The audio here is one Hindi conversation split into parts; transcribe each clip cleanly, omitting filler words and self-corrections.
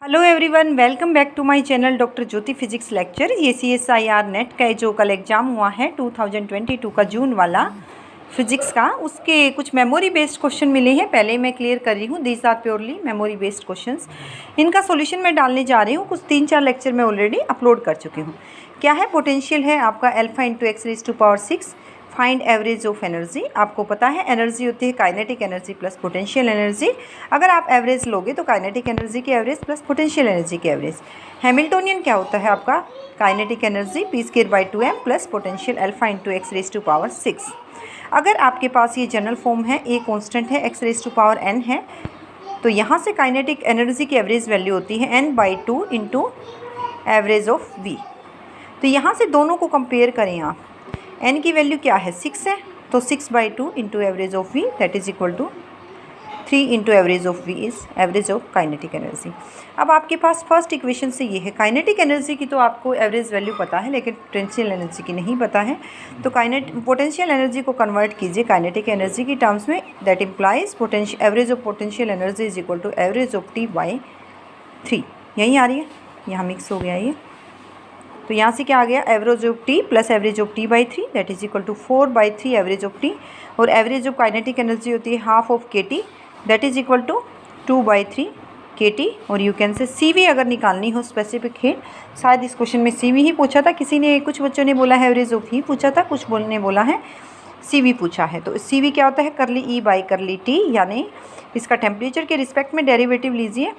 Hello everyone, welcome back to my channel doctor Jyoti physics lecture. ये CSIR नेट का जो कल एग्ज़ाम हुआ है 2022 का जून वाला फिजिक्स का, उसके कुछ मेमोरी बेस्ड क्वेश्चन मिले हैं। पहले मैं क्लियर कर रही हूँ, these are purely memory based questions. इनका सॉल्यूशन मैं डालने जा रही हूँ। कुछ 3-4 लेक्चर मैं ऑलरेडी अपलोड कर चुकी हूँ। क्या है? पोटेंशियल है आपका alpha into x raise to power 6। Find average of energy. आपको पता है एनर्जी होती है kinetic energy plus potential energy. अगर आप एवरेज लोगे तो काइनेटिक एनर्जी की एवरेज प्लस पोटेंशियल एनर्जी की एवरेज। हैमिल्टोनियन क्या होता है आपका? Kinetic energy p² plus potential alpha into x raise to power 6। अगर आपके पास ये जनरल फॉर्म है, ए कॉन्स्टेंट है, x raise to power n है, तो यहाँ से काइनेटिक एनर्जी की एवरेज वैल्यू होती है n/2 into average of v। तो यहाँ से दोनों को कंपेयर करें आप। n की वैल्यू क्या है? 6 है, तो 6/2 into average of v that is equal to 3 into average of v is average of kinetic energy. अब आपके पास फर्स्ट इक्वेशन से ये है, काइनेटिक एनर्जी की तो आपको एवरेज वैल्यू पता है लेकिन पोटेंशियल एनर्जी की नहीं पता है। तो पोटेंशियल एनर्जी को कन्वर्ट कीजिए काइनेटिक एनर्जी की टर्म्स में। That implies average of potential energy is equal to average of t/3। यहीं आ रही है, यहाँ मिक्स हो गया ये। तो यहाँ से क्या आ गया? Average of t plus average of t/3 that is equal to 4/3 average of t। और एवरेज ऑफ काइनेटिक एनर्जी होती है half of kt that is equal to 2/3 kt। और यू कैन से CV अगर निकालनी हो स्पेसिफिक हिट, शायद इस क्वेश्चन में CV ही पूछा था किसी ने, कुछ बच्चों ने बोला है एवरेज ऑफ ही पूछा था, कुछ ने बोला है CV पूछा है। तो CV क्या होता है? करली E बाई करली t, यानी इसका टेम्परेचर के रिस्पेक्ट में डेरिवेटिव लीजिए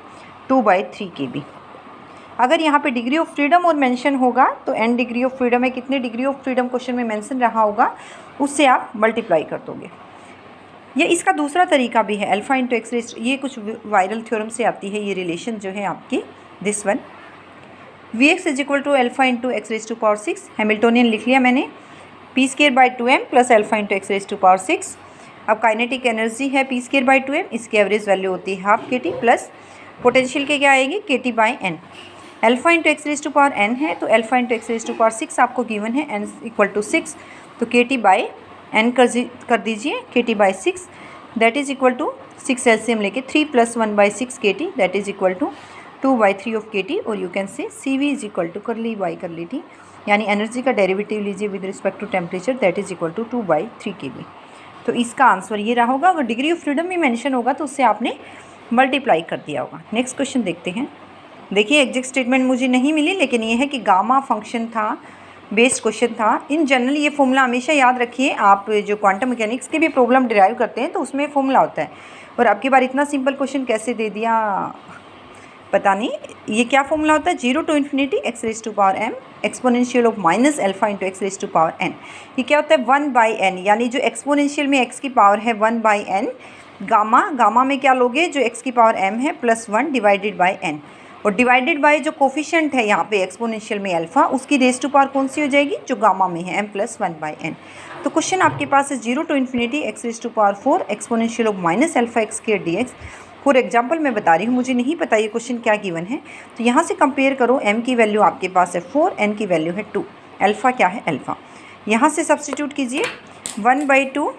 2/3 kb। अगर यहाँ पे डिग्री ऑफ फ्रीडम और मेंशन होगा तो n डिग्री ऑफ फ्रीडम है, कितने डिग्री ऑफ फ्रीडम क्वेश्चन में मेंशन रहा होगा उससे आप मल्टीप्लाई कर दोगे। ये इसका दूसरा तरीका भी है, अल्फा इंटू एक्स रेज़, ये कुछ वायरल थ्योरम से आती है ये रिलेशन जो है आपकी, this one Vx is equal to alpha into x raise to power 6। Hamiltonian लिख लिया मैंने, p² plus alpha into x raise to power 6। अब काइनेटिक एनर्जी है p²/2m, इसकी एवरेज वैल्यू होती है हाफ kt प्लस पोटेंशियल के क्या आएगी? kt/n। Alpha into x raise to power n है, तो alpha into x raise to power 6 आपको गिवन है, n इक्वल टू 6, तो kt/n कर दीजिए, kt/6 that is equal to 6 LCM लेके 3 + 1/6 kt that is equal to 2/3 of kt। और you can say CV is equal to curly y curly t, यानी एनर्जी का डेरिवेटिव लीजिए with respect to temperature that is equal to 2/3 kb। तो इसका आंसर ये रहा होगा। अगर डिग्री ऑफ फ्रीडम भी मेंशन होगा तो उससे आपने मल्टीप्लाई कर दिया होगा। नेक्स्ट क्वेश्चन देखते हैं। देखिए एग्जैक्ट स्टेटमेंट मुझे नहीं मिली, लेकिन ये है कि गामा फंक्शन था, बेस्ड क्वेश्चन था। इन जनरल ये फॉर्मूला हमेशा याद रखिए, आप जो क्वांटम मैकेनिक्स के भी प्रॉब्लम डिराइव करते हैं तो उसमें फॉर्मूला होता है। और अब की बार इतना सिंपल क्वेश्चन कैसे दे दिया पता नहीं। ये क्या फॉर्मूला होता है? 0 to infinity x raise to power m exponential of minus alpha into x raise to power n। ये क्या होता है? 1/n, यानी जो एक्सपोनेंशियल में x की पावर है 1/n, गामा में क्या लोगे? जो x की पावर m है प्लस 1 डिवाइडेड बाई n, और डिवाइडेड बाय जो कोफिशिएंट है यहाँ पे एक्सपोनेंशियल में अल्फा, उसकी रेज़ टू पावर कौन सी हो जाएगी? जो गामा में है m प्लस 1/n। तो क्वेश्चन आपके पास है 0 to infinity x raise to power 4 exponential of minus alpha x square dx। For example मैं बता रही हूँ, मुझे नहीं पता ये क्वेश्चन क्या गिवन है। तो यहाँ से कंपेयर करो, m की वैल्यू आपके पास है 4, n की वैल्यू है 2, अल्फ़ा क्या है? अल्फ़ा। यहाँ से सब्सटीट्यूट कीजिए 1/2,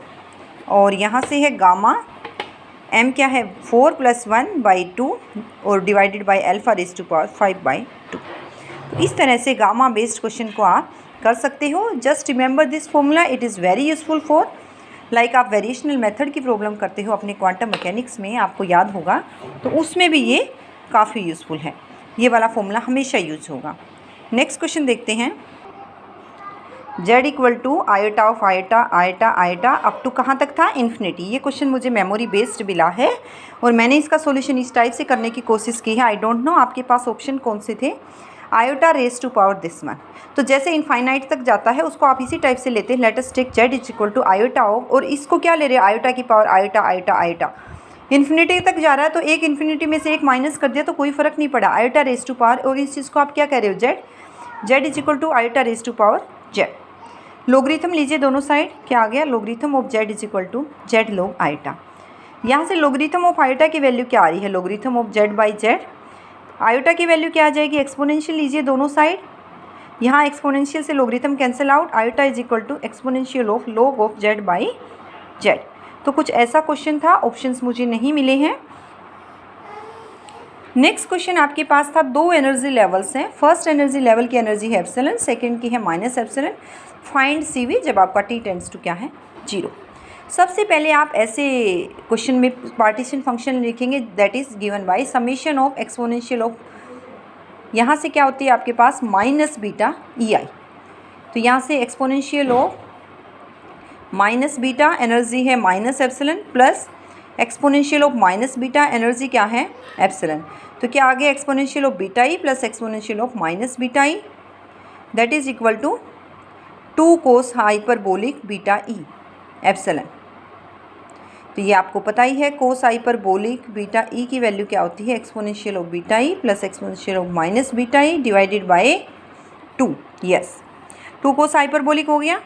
और यहाँ से है गामा, m क्या है? 4 + 1/2 और divided by alpha raise to power 5/2। तो इस तरह से गामा बेस्ड क्वेश्चन को आप कर सकते हो। Just remember this formula, it is very useful for like आप वेरिएशनल मेथड की प्रॉब्लम करते हो अपने क्वांटम मैकेनिक्स में, आपको याद होगा, तो उसमें भी ये काफ़ी यूज़फुल है। ये वाला फॉर्मूला हमेशा यूज होगा। नेक्स्ट क्वेश्चन देखते हैं। z equal to iota of iota iota iota up to कहाँ तक था? इन्फिनिटी। ये क्वेश्चन मुझे मेमोरी बेस्ड मिला है और मैंने इसका सॉल्यूशन इस टाइप से करने की कोशिश की है। आई डोंट नो आपके पास ऑप्शन कौन से थे। Iota raise to power this one, तो जैसे इनफाइनाइट तक जाता है उसको आप इसी टाइप से लेते हैं। Let us take z is equal to iota of, और इसको क्या ले रहे हैं? आयोटा की पावर आयोटा आयोटा आयोटा। इन्फिनिटी तक जा रहा है तो एक इन्फिनिटी में से एक माइनस कर दिया तो कोई फ़र्क नहीं पड़ा, आयोटा रेज़ टू पावर। और इस चीज़ को आप क्या कह रहे हो? z is equal to iota raise to power z। Logarithm लीजिए दोनों साइड, क्या आ गया? Logarithm of z is equal to z log iota. यहाँ से लोगरिथम ऑफ आयोटा की वैल्यू क्या आ रही है? Logarithm of z/z। आयोटा की वैल्यू क्या आ जाएगी? एक्सपोनेंशियल लीजिए दोनों साइड, यहाँ एक्सपोनेंशियल से logarithm cancel out, iota is equal to exponential of log of z/z। तो कुछ ऐसा क्वेश्चन था, ऑप्शंस मुझे नहीं मिले हैं। नेक्स्ट क्वेश्चन आपके पास था, दो एनर्जी लेवल्स हैं। फर्स्ट एनर्जी लेवल की एनर्जी है एप्सिलॉन, सेकंड की है माइनस एप्सिलॉन। फाइंड CV जब आपका T टेंड्स टू क्या है 0। सबसे पहले आप ऐसे क्वेश्चन में पार्टीशन फंक्शन लिखेंगे, that is given by summation of exponential of, यहाँ से क्या होती है आपके पास माइनस बीटा EI, तो यहाँ से exponential of minus beta energy है minus epsilon plus exponential of minus beta energy क्या है एप्सिलॉन, तो क्या आ गया exponential of beta E plus exponential of minus beta E, that is equal to 2 cos hyperbolic beta E epsilon. तो ये आपको पता ही है, कोस हाइपरबोलिक बीटा ई की वैल्यू क्या होती है exponential of beta E plus exponential of minus beta E divided by 2। Yes, 2 cos hyperbolic हो गया।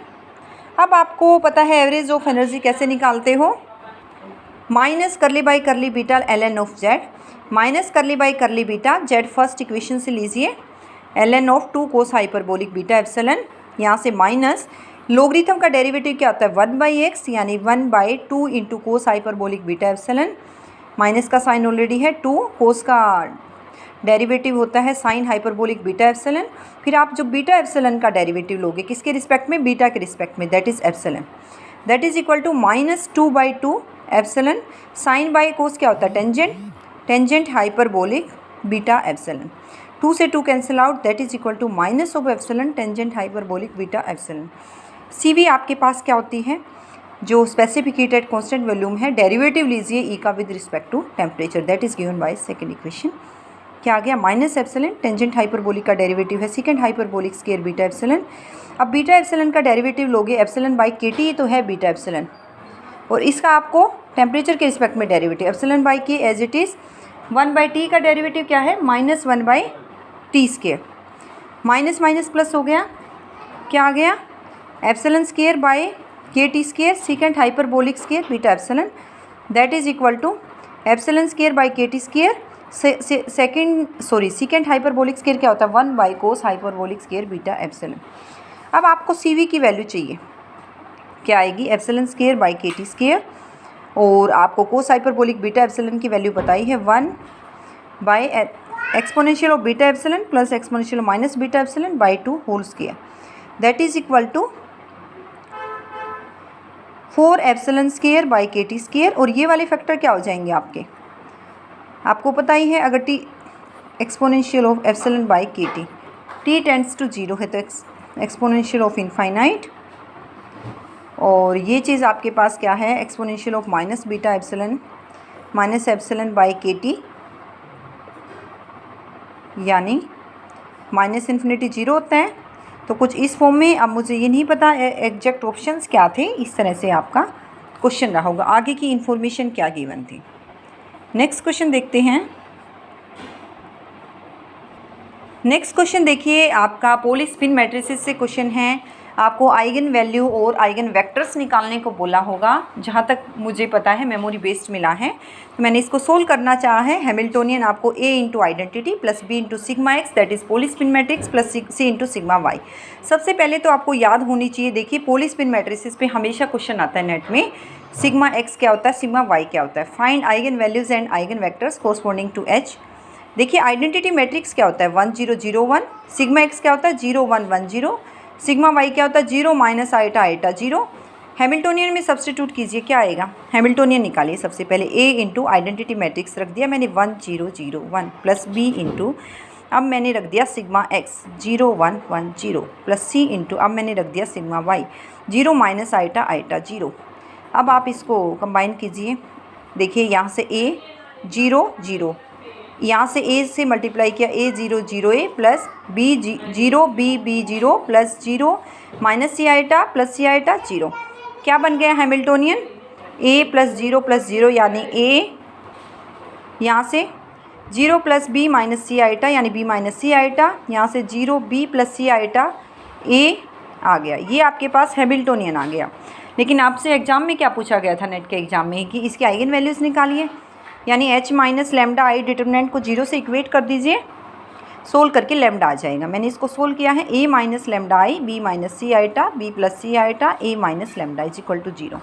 अब आपको पता है एवरेज ऑफ एनर्जी कैसे निकालते हो, माइनस करली बाई करली beta ln of z, minus करली बाई करली बीटा z फर्स्ट इक्वेशन से लीजिए ln of 2 cos hyperbolic beta epsilon, यहाँ से माइनस लोगरिथम का डेरिवेटिव क्या होता है 1/x यानी 1/2 into cos hyperbolic beta epsilon, minus का साइन ऑलरेडी है 2, कोस का डेरिवेटिव होता है साइन हाइपरबोलिक बीटा एप्सिलॉन, फिर आप जो बीटा एप्सिलॉन का डेरिवेटिव लोगे किसके रिस्पेक्ट में, बीटा के रिस्पेक्ट में, that is epsilon, that is equal to -2/2 epsilon, sine by cos क्या होता है tangent, tangent hyperbolic beta epsilon, 2 से 2 cancel out, that is equal to minus of epsilon tangent hyperbolic beta epsilon. CV आपके पास क्या होती है, जो specific heat at constant volume है, डेरिवेटिव लीजिए E का with respect to temperature, that is given by second equation, क्या आ गया माइनस एप्सिलॉन, टेंजेंट हाइपरबोलिक का डेरिवेटिव है second hyperbolic square beta epsilon. अब बीटा एप्सिलॉन का डेरिवेटिव लोगे एप्सिलॉन बाई KT तो है बीटा एप्सिलॉन, और इसका आपको टेम्परेचर के रिस्पेक्ट में derivative epsilon by K as it is, 1/T का डेरिवेटिव क्या है -1/T², माइनस माइनस प्लस हो गया, क्या आ गया epsilon square by KT² second hyperbolic square beta epsilon, that is equal to epsilon square by KT² second hyperbolic square क्या होता है 1 cos hyperbolic square beta epsilon. अब आपको CV की वैल्यू चाहिए, क्या आएगी एप्सिलॉन स्क्वायर बाई KT², और आपको कोस हाइपरबोलिक बीटा एप्सिलॉन की वैल्यू बताई है 1 by exponential of beta epsilon plus exponential of minus beta epsilon by 2 whole square, that is equal to 4 epsilon square by KT², और ये वाले फैक्टर क्या हो जाएंगे आपके, आपको पता ही है अगर T exponential of epsilon by KT T tends to 0 है तो एक्सपोनेंशियल ऑफ इनफाइनाइट, और ये चीज़ आपके पास क्या है exponential of minus beta epsilon minus epsilon by KT, यानी माइनस इन्फिनिटी 0 होता है, तो कुछ इस फॉर्म में। अब मुझे ये नहीं पता एग्जैक्ट ऑप्शंस क्या थे, इस तरह से आपका क्वेश्चन रहा होगा, आगे की इन्फॉर्मेशन क्या गिवन थी। नेक्स्ट क्वेश्चन देखते हैं। नेक्स्ट क्वेश्चन देखिए, आपका पोली स्पिन मैट्रिसेस से क्वेश्चन है, आपको आइगन वैल्यू और आइगन वेक्टर्स निकालने को बोला होगा, जहाँ तक मुझे पता है मेमोरी बेस्ड मिला है, तो मैंने इसको सोल्व करना चाहा है। हैमिल्टोनियन आपको A into identity plus B into sigma x that is Pauli spin matrix plus C into sigma y. सबसे पहले तो आपको याद होनी चाहिए, देखिए पोली स्पिन मैट्रिसेस पे हमेशा क्वेश्चन आता है नेट में, सिग्मा एक्स क्या होता है, सिग्मा वाई क्या होता है, find eigenvalues and eigenvectors corresponding to H। देखिए आइडेंटिटी मैट्रिक्स क्या होता है 1 0 0 1, सिग्मा एक्स क्या होता है 0 1 1 0, सिग्मा वाई क्या होता है 0 माइनस आइटा आइटा 0। हैमिल्टोनियन में सब्स्टिट्यूट कीजिए, क्या आएगा, हैमिल्टोनियन निकालिए। सबसे पहले A इंटू आइडेंटिटी मैट्रिक्स रख दिया मैंने 1 0 0 1 प्लस B इंटू, अब मैंने रख दिया sigma x 0 1 1 0 plus C into, अब मैंने रख दिया sigma y 0 minus iota iota 0। अब आप इसको कंबाइन कीजिए, देखिए यहाँ से A 0 0, यहाँ से A से मल्टीप्लाई किया A 0 0 A plus B 0 B B 0 plus 0 minus C eta plus C eta 0, क्या बन गया हैमिल्टोनियन A प्लस 0 यानी A, यहाँ से 0 plus B minus C eta यानी B माइनस C आइटा, यहाँ से 0 B plus C eta A आ गया, ये आपके पास हैमिल्टोनियन आ गया। लेकिन आपसे एग्जाम में क्या पूछा गया था नेट के एग्जाम में कि इसके आइगन वैल्यूज़ निकालिए, यानी H माइनस लैम्डा आई डिटर्मिनेंट को 0 से इक्वेट कर दीजिए, सोल्व करके लैम्डा आ जाएगा। मैंने इसको सोल्व किया है, A minus lambda I B minus C eta B plus C eta A minus lambda is equal to 0।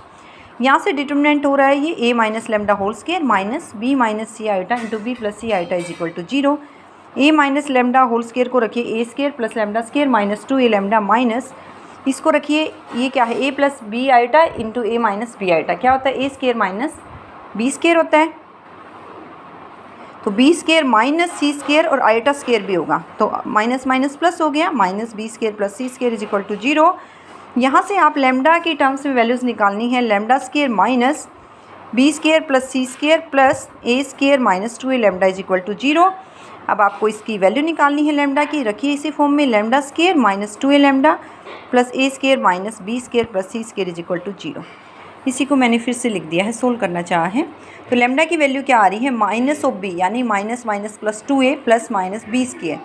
यहाँ से डिटर्मिनेंट हो रहा है ये a minus lambda whole square minus b minus C eta into B plus C eta is equal to 0। a minus lambda whole square को रखिए a square plus lambda square minus 2a lambda minus इसको रखिए, ये क्या है a plus B eta into a minus B eta, क्या होता है a square minus b square होता है, तो b square minus C square और आइटा स्केयर भी होगा, तो माइनस माइनस प्लस हो गया, minus b square plus C square is equal to 0। यहाँ से आप लेमडा की टर्म्स में वैल्यूज़ निकालनी है, lambda square minus B square plus C square plus A square minus 2a lambda is equal to 0। अब आपको इसकी वैल्यू निकालनी है लेमडा की, रखिए इसी फॉर्म में, lambda square minus 2a lambda plus A square minus B square plus C square is equal to 0। इसी को मैंने फिर से लिख दिया है, सोल्व करना चाहा है। तो लेमडा की वैल्यू क्या आ रही है, माइनस ऑफ बी यानी minus minus plus 2a plus minus B square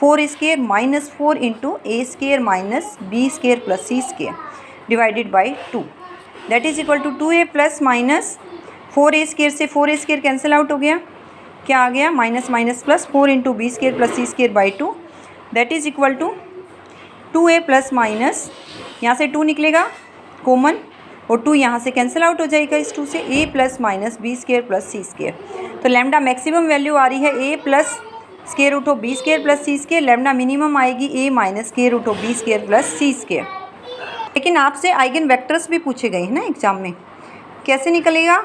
4 square minus 4 into A square minus B square plus C square divided by 2 that is equal to 2a plus minus 4a square से 4a स्केयर कैंसिल आउट हो गया, क्या आ गया minus minus plus 4 into B square plus C square by 2 that is equal to 2a plus minus, यहाँ से 2 निकलेगा कॉमन और 2 यहाँ से कैंसिल आउट हो जाएगा इस 2 से, a plus minus B square plus C square. तो लेमडा मैक्सिमम वैल्यू आ रही है a plus square root of B square plus C square, lambda minimum आएगी a minus square root of B square plus C square. लेकिन आपसे आइगन वेक्टर्स भी पूछे गए हैं ना एग्जाम में, कैसे निकलेगा,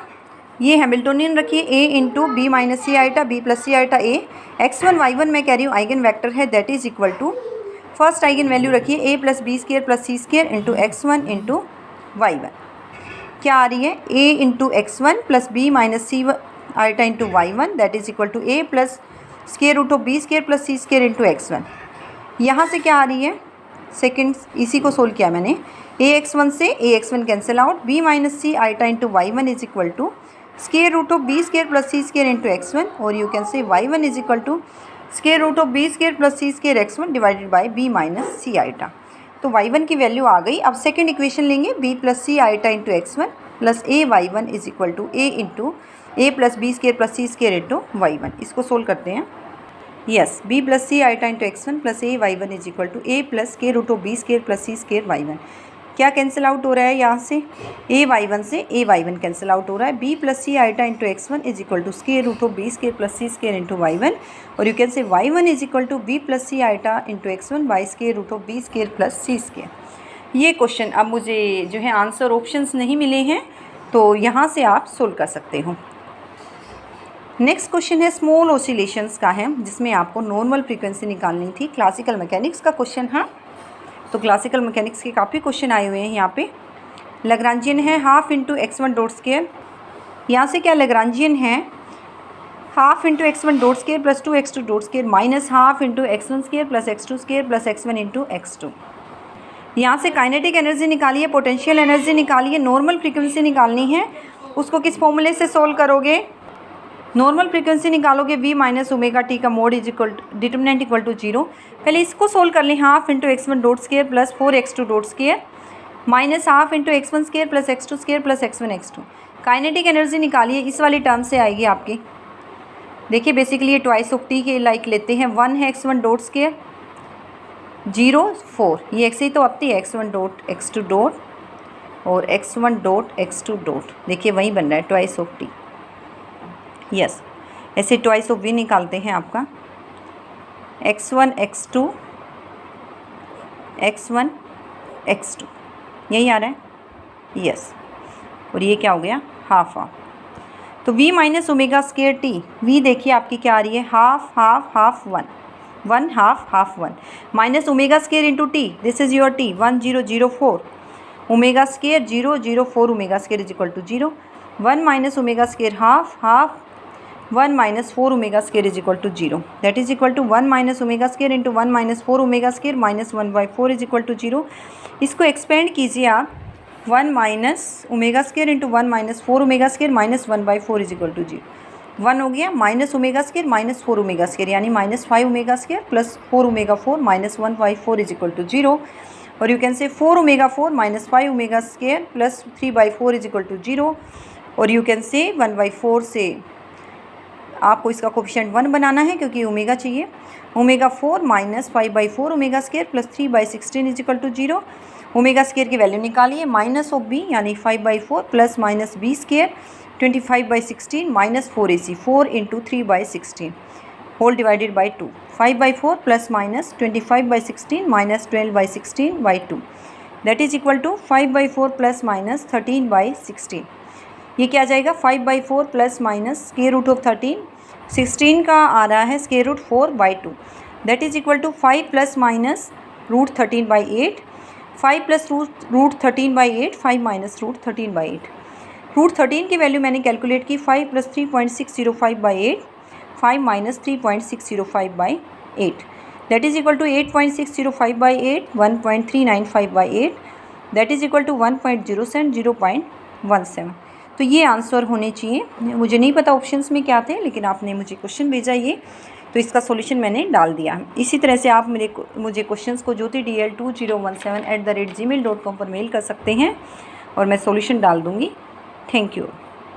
ये हैमिल्टोनियन रखिए a into B minus C eta B plus C eta a, x1 y1 मैं कह रही हूँ आइगन वेक्टर है, that is equal to first eigen value रखिए a plus B square plus C square into x1 into y1, क्या आ रही है a into x1 plus B minus C eta into y1 that is equal to a plus square root of B square plus C square into x1। यहाँ से क्या आ रही है सेकेंड, इसी को सोल्व किया मैंने, ax1 से ax1 cancel out, b minus C eta into y1 is equal to square root of B square plus C square into x1 और you can say y1 is equal to square root of B square plus C square x1 divided by b minus C eta. तो y1 की वैल्यू आ गई। अब सेकेंड इक्वेशन लेंगे, b plus C eta into x1 plus a y1 is equal to a into a plus B square plus C square into y1, इसको सोल्व करते हैं। Yes, b plus C eta into x1 plus a y1 is equal to a plus square root of B square plus C square y1, क्या कैंसिल आउट हो रहा है यहाँ से a y1 से a y1 कैंसिल आउट हो रहा है, b plus C eta into x1 is equal to square root of B square plus C square into y1 और you can say y1 is equal to b plus C eta into x1 by square root of B square plus C square. ये क्वेश्चन अब मुझे जो है आंसर ऑप्शंस नहीं मिले हैं, तो यहाँ से आप सोल्व कर सकते हो। नेक्स्ट क्वेश्चन है स्मॉल ऑसिलेशंस का है, जिसमें आपको नॉर्मल फ्रीक्वेंसी निकालनी थी, क्लासिकल मैकेनिक्स का क्वेश्चन है। तो क्लासिकल मैकेनिक्स के काफ़ी क्वेश्चन आए हुए हैं यहाँ पे। लैग्रांजियन है half into x1 dot square, यहाँ से क्या लैग्रांजियन है half into x1 dot square plus 2x2 dot square minus half into x1 square plus x2 square plus x1 into x2। यहाँ से काइनेटिक एनर्जी निकालिए, पोटेंशियल एनर्जी निकालिए, नॉर्मल फ्रीक्वेंसी निकालनी है, उसको किस फॉर्मूले से सोल्व करोगे, नॉर्मल फ्रीक्वेंसी निकालोगे v माइनस ओमेगा टी का mod is equal determinant equal to 0। पहले इसको सोल्व कर लें, half into x1 dot square plus 4x2 dot square minus half into x1 square plus x2 square plus x1 x2। Kinetic energy निकालिए, इस वाली टर्म से आएगी आपकी। देखिए बेसिकली ये ट्वाइस ऑफ टी के लाइक लेते हैं, 1 है x1 डॉट स्केयर 0 4, ये x ही तो आती है x1 डॉट x2 डॉट और x1 डॉट x2 डॉट, देखिए वही बन रहा है ट्वाइस ऑफ टी। यस, ऐसे ट्वाइस ऑफ वी निकालते हैं आपका x1 x2 x1 x2, यही आ रहा है। यस, और ये क्या हो गया हाफ हाफ, तो v minus omega square T, v देखिए आपकी क्या आ रही है half half half 1 half half 1 minus omega square into T, this is your T 1 0 0 4 omega square 0 0 4 omega square is equal to 0, 1 minus omega square half half 1 minus 4 omega square is equal to 0, that is equal to 1 minus omega square into 1 minus 4 omega square minus 1/4 is equal to 0। इसको एक्सपेंड कीजिए आप, 1 minus omega square into 1 minus 4 omega square minus 1/4 is equal to 0, 1 हो गया minus omega square minus 4 omega square यानी minus 5 omega square plus 4 omega 4 minus 1/4 is equal to 0 और you can say 4 omega 4 minus 5 omega square plus 3/4 is equal to 0 और यू कैन से 1/4 से आपको इसका कोफिशिएंट 1 बनाना है क्योंकि ओमेगा चाहिए, omega 4 minus 5/4 omega square plus 3/16 is equal to 0, omega square की वैल्यू निकालिए, माइनस ऑफ बी यानी 5/4 plus minus B square 25/16 minus 4ac 4 into 3/16 whole divided by 2, 5/4 plus minus 25/16 minus 12/16/2 that is equal to 5/4 plus minus 13/16। ये क्या आ जाएगा 5/4 plus minus square root of 13, 16 का आ रहा है square root 4/2 that is equal to 5 plus minus root 13/8, 5 plus root 13/8, 5 minus root 13/8। Root 13 की वैल्यू मैंने कैलकुलेट की 5 plus 3.605/8, 5 minus 3.605/8 that is equal to 8.605/8, 1.395/8 that is equal to 1.07, 0.17। तो ये आंसर होने चाहिए। मुझे नहीं पता ऑप्शंस में क्या थे, लेकिन आपने मुझे क्वेश्चन भेजा ये, तो इसका सॉल्यूशन मैंने डाल दिया। इसी तरह से आप मुझे क्वेश्चंस को jyotidl2017@gmail.com पर मेल कर सकते हैं और मैं सॉल्यूशन डाल दूँगी। Thank you.